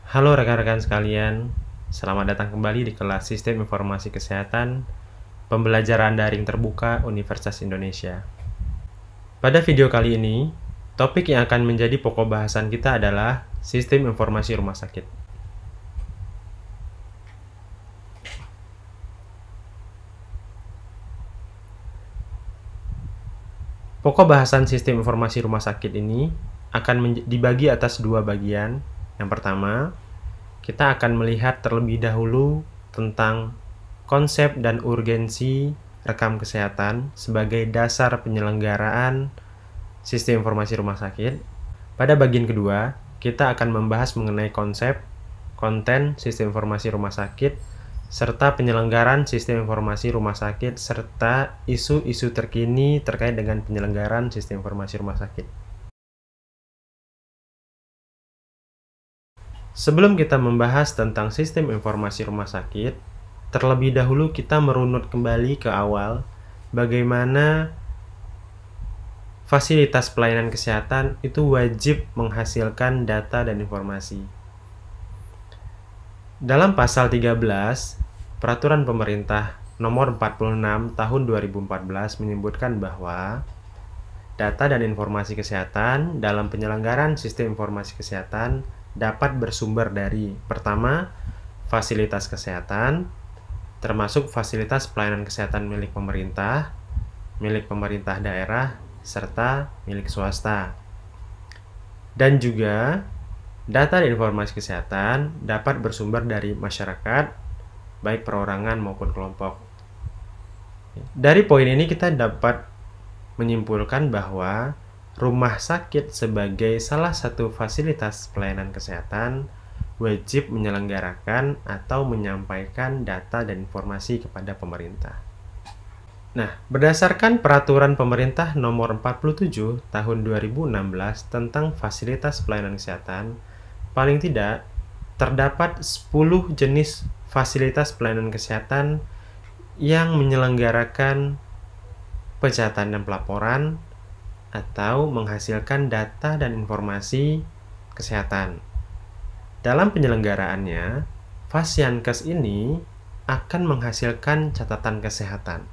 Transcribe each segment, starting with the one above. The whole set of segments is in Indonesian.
Halo rekan-rekan sekalian, selamat datang kembali di kelas Sistem Informasi Kesehatan Pembelajaran Daring Terbuka Universitas Indonesia. Pada video kali ini, topik yang akan menjadi pokok bahasan kita adalah Sistem Informasi Rumah Sakit. Pokok bahasan Sistem Informasi Rumah Sakit ini akan dibagi atas dua bagian. Yang pertama, kita akan melihat terlebih dahulu tentang konsep dan urgensi rekam kesehatan sebagai dasar penyelenggaraan sistem informasi rumah sakit. Pada bagian kedua, kita akan membahas mengenai konsep, konten sistem informasi rumah sakit, serta penyelenggaraan sistem informasi rumah sakit, serta isu-isu terkini terkait dengan penyelenggaraan sistem informasi rumah sakit. Sebelum kita membahas tentang sistem informasi rumah sakit, terlebih dahulu kita merunut kembali ke awal bagaimana fasilitas pelayanan kesehatan itu wajib menghasilkan data dan informasi. Dalam pasal 13, Peraturan Pemerintah Nomor 46 Tahun 2014 menyebutkan bahwa data dan informasi kesehatan dalam penyelenggaraan sistem informasi kesehatan dapat bersumber dari, pertama, fasilitas kesehatan, termasuk fasilitas pelayanan kesehatan milik pemerintah daerah, serta milik swasta. Dan juga, data dan informasi kesehatan dapat bersumber dari masyarakat, baik perorangan maupun kelompok. Dari poin ini kita dapat menyimpulkan bahwa rumah sakit sebagai salah satu fasilitas pelayanan kesehatan wajib menyelenggarakan atau menyampaikan data dan informasi kepada pemerintah. Nah, berdasarkan Peraturan Pemerintah Nomor 47 Tahun 2016 tentang fasilitas pelayanan kesehatan, paling tidak terdapat 10 jenis fasilitas pelayanan kesehatan yang menyelenggarakan pencatatan dan pelaporan atau menghasilkan data dan informasi kesehatan. Dalam penyelenggaraannya, Fasyankes ini akan menghasilkan catatan kesehatan.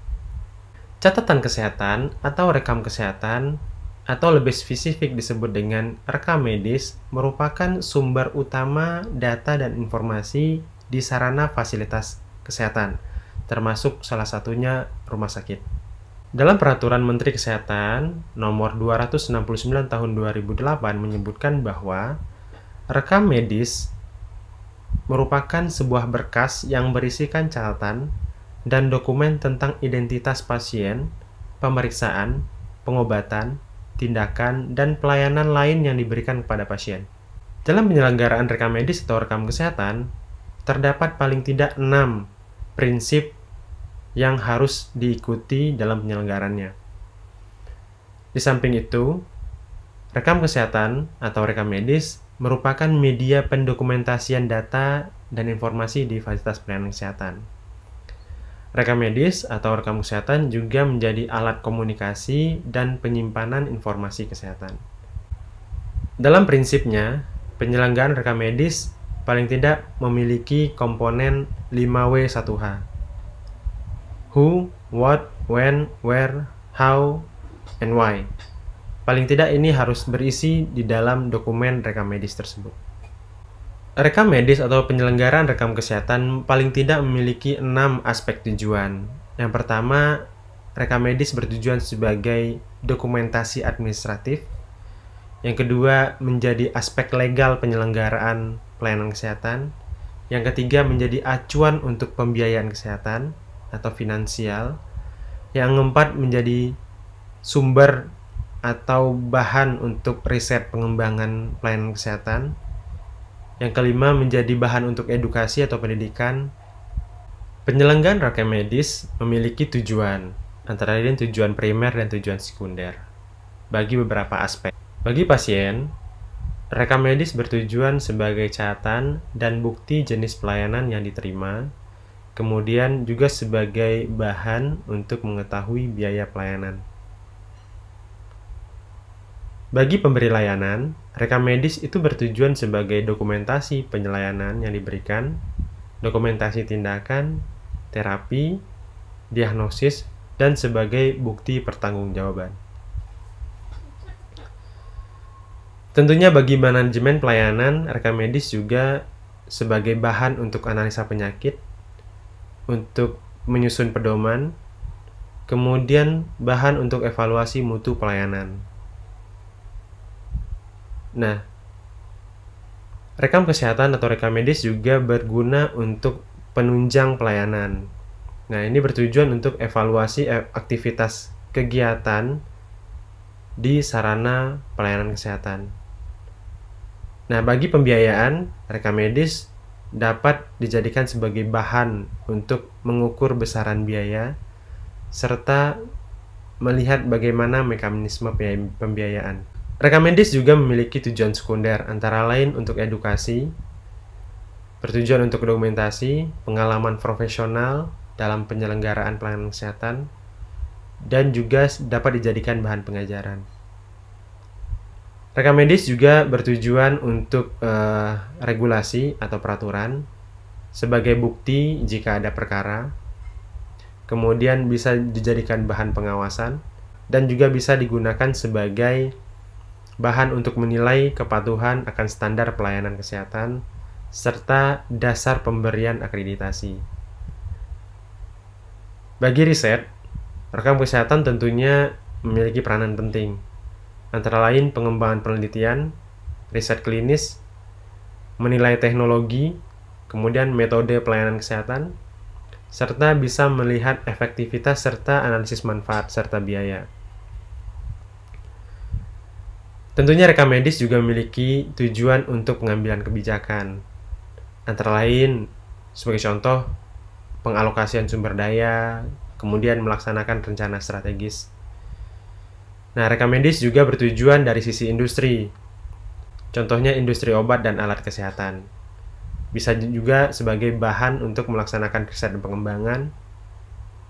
Catatan kesehatan atau rekam kesehatan atau lebih spesifik disebut dengan rekam medis merupakan sumber utama data dan informasi di sarana fasilitas kesehatan, termasuk salah satunya rumah sakit. Dalam Peraturan Menteri Kesehatan Nomor 269 Tahun 2008 menyebutkan bahwa rekam medis merupakan sebuah berkas yang berisikan catatan dan dokumen tentang identitas pasien, pemeriksaan, pengobatan, tindakan, dan pelayanan lain yang diberikan kepada pasien. Dalam penyelenggaraan rekam medis atau rekam kesehatan, terdapat paling tidak 6 prinsip yang harus diikuti dalam penyelenggaraannya. Di samping itu, rekam kesehatan atau rekam medis merupakan media pendokumentasian data dan informasi di fasilitas pelayanan kesehatan. Rekam medis atau rekam kesehatan juga menjadi alat komunikasi dan penyimpanan informasi kesehatan. Dalam prinsipnya, penyelenggaraan rekam medis paling tidak memiliki komponen 5W1H. Who, what, when, where, how, and why. Paling tidak ini harus berisi di dalam dokumen rekam medis tersebut. Rekam medis atau penyelenggaraan rekam kesehatan paling tidak memiliki 6 aspek tujuan. Yang pertama, rekam medis bertujuan sebagai dokumentasi administratif. Yang kedua, menjadi aspek legal penyelenggaraan pelayanan kesehatan. Yang ketiga, menjadi acuan untuk pembiayaan kesehatan atau finansial. Yang keempat, menjadi sumber atau bahan untuk riset pengembangan pelayanan kesehatan. Yang kelima, menjadi bahan untuk edukasi atau pendidikan. Penyelenggaraan rekam medis memiliki tujuan, antara lain tujuan primer dan tujuan sekunder, bagi beberapa aspek. Bagi pasien, rekam medis bertujuan sebagai catatan dan bukti jenis pelayanan yang diterima, kemudian juga sebagai bahan untuk mengetahui biaya pelayanan. Bagi pemberi layanan, rekam medis itu bertujuan sebagai dokumentasi penyelayanan yang diberikan, dokumentasi tindakan, terapi, diagnosis, dan sebagai bukti pertanggungjawaban. Tentunya bagi manajemen pelayanan, rekam medis juga sebagai bahan untuk analisa penyakit, untuk menyusun pedoman, kemudian bahan untuk evaluasi mutu pelayanan. Nah, rekam kesehatan atau rekam medis juga berguna untuk penunjang pelayanan. Nah, ini bertujuan untuk evaluasi aktivitas kegiatan di sarana pelayanan kesehatan. Nah, bagi pembiayaan, rekam medis dapat dijadikan sebagai bahan untuk mengukur besaran biaya serta melihat bagaimana mekanisme pembiayaan. Rekam medis juga memiliki tujuan sekunder, antara lain untuk edukasi, bertujuan untuk dokumentasi, pengalaman profesional dalam penyelenggaraan pelayanan kesehatan, dan juga dapat dijadikan bahan pengajaran. Rekam medis juga bertujuan untuk regulasi atau peraturan sebagai bukti jika ada perkara, kemudian bisa dijadikan bahan pengawasan, dan juga bisa digunakan sebagai bahan untuk menilai kepatuhan akan standar pelayanan kesehatan, serta dasar pemberian akreditasi. Bagi riset, rekam kesehatan tentunya memiliki peranan penting, antara lain pengembangan penelitian, riset klinis, menilai teknologi, kemudian metode pelayanan kesehatan, serta bisa melihat efektivitas serta analisis manfaat serta biaya. Tentunya rekam medis juga memiliki tujuan untuk pengambilan kebijakan, antara lain sebagai contoh pengalokasian sumber daya, kemudian melaksanakan rencana strategis. Nah, rekam medis juga bertujuan dari sisi industri, contohnya industri obat dan alat kesehatan. Bisa juga sebagai bahan untuk melaksanakan riset dan pengembangan,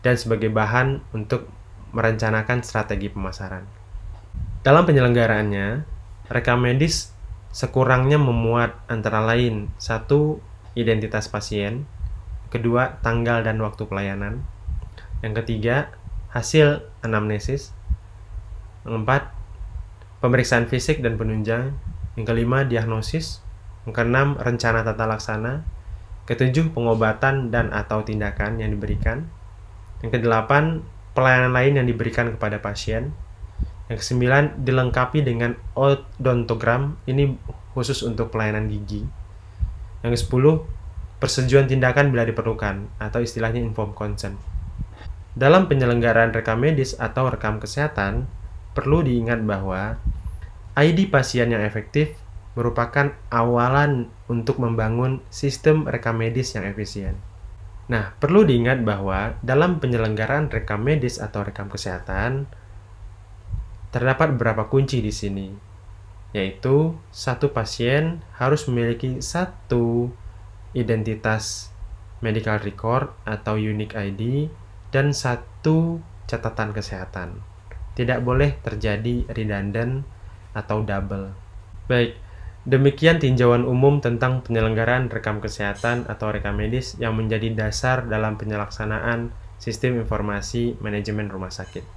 dan sebagai bahan untuk merencanakan strategi pemasaran. Dalam penyelenggaraannya, rekam medis sekurangnya memuat antara lain: 1. Identitas pasien, kedua, tanggal dan waktu pelayanan, yang ketiga, hasil anamnesis, yang keempat, pemeriksaan fisik dan penunjang, yang kelima, diagnosis, yang keenam, rencana tata laksana, ketujuh, pengobatan dan atau tindakan yang diberikan, yang kedelapan, pelayanan lain yang diberikan kepada pasien, yang kesembilan, dilengkapi dengan odontogram, ini khusus untuk pelayanan gigi, yang kesepuluh, persetujuan tindakan bila diperlukan, atau istilahnya informed consent. Dalam penyelenggaraan rekam medis atau rekam kesehatan, perlu diingat bahwa ID pasien yang efektif merupakan awalan untuk membangun sistem rekam medis yang efisien. Nah, perlu diingat bahwa dalam penyelenggaraan rekam medis atau rekam kesehatan, terdapat beberapa kunci di sini, yaitu satu pasien harus memiliki satu identitas medical record atau unique ID dan satu catatan kesehatan. Tidak boleh terjadi redundant atau double. Baik, demikian tinjauan umum tentang penyelenggaraan rekam kesehatan atau rekam medis yang menjadi dasar dalam penyelaksanaan sistem informasi manajemen rumah sakit.